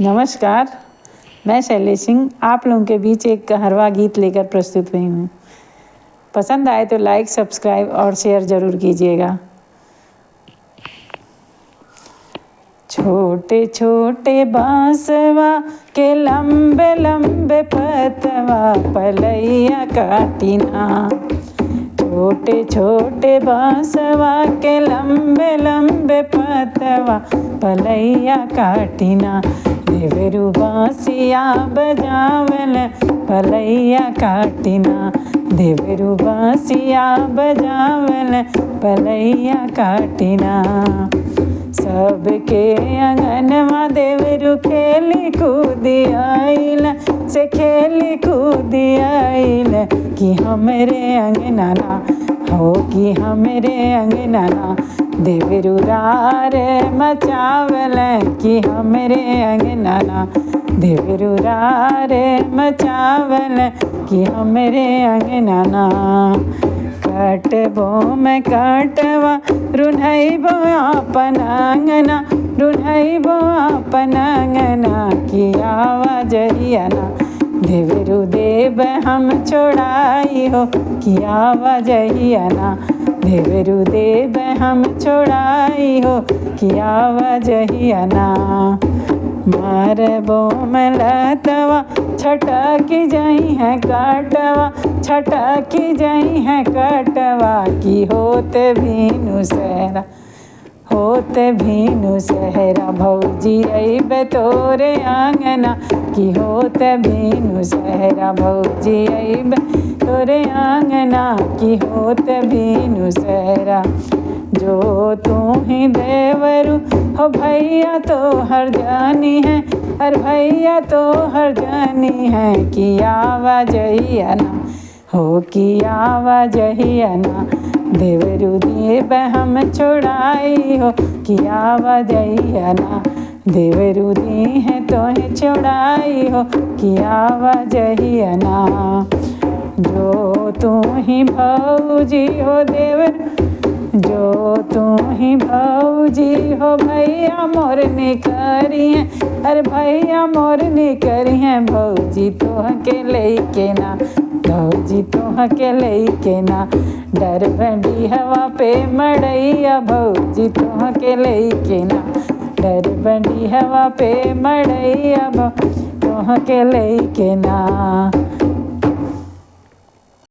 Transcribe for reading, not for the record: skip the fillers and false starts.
नमस्कार, मैं शैलेश सिंह आप लोगों के बीच एक कहरवा गीत लेकर प्रस्तुत हुई हूँ। पसंद आए तो लाइक, सब्सक्राइब और शेयर ज़रूर कीजिएगा। छोटे छोटे बांसवा के लंबे लंबे पतवा पलैया काटिना। छोटे छोटे बांसवा के लंबे लंबे पतवा पलैया काटिना। देवरू बांसिया बजावल पलैया काटिना। देवरू बांसिया बजावल पलैया काटिना। सबके अंगनवा देवरू खेली कूदी आइल से खेली कूदी आइल कि हमरे अंगना हो कि हमरे अंगना। देवरू रार मचावल कि हमरे अंगना। देवरू रार मचावल कि हमरे अंगना। काटबो मैं काटवा रुन्हैबो आपन अंगना। रुन्हैबो आपन अंगना कि आवाज हियना। देवरू देव हम छोड़ाई हो कि आवाज हियना। देवरू देव हम छोड़ाई हो कि आवाज हियना। मारबो मैं लतवा छटकी जाई है काटवा। छटकी जाई है काटवा कि होते भीनु सहरा। होते भीनु सहरा भौजी अइबे तोरे आंगना कि होते भीनु सहरा। भौजी अइबे तोरे आंगना कि होते भीनु सहरा। जो तू ही देवरू हो भैया तो हर जानी है। अरे भैया तो हर जानी है कि आवाज हियना हो कि आवाज हियना। देवरू देव हम छोड़ाई हो कि आवाज हियना। देवरू दी है तो है छोड़ाई हो कि आवाज हियना। जो तू ही भौजी हो देवर जो तू ही भौजी हो भैया मोर निकरी हैं। अरे भैया मोर निकरी हैं भौजी तोह के लेके ना। भौजी तोह के लेके ना। डर बंडी हवा पे मड़ैया भौजी तोह के लेके ना। डर बंडी हवा पे मड़ैया तोह के लेके ना।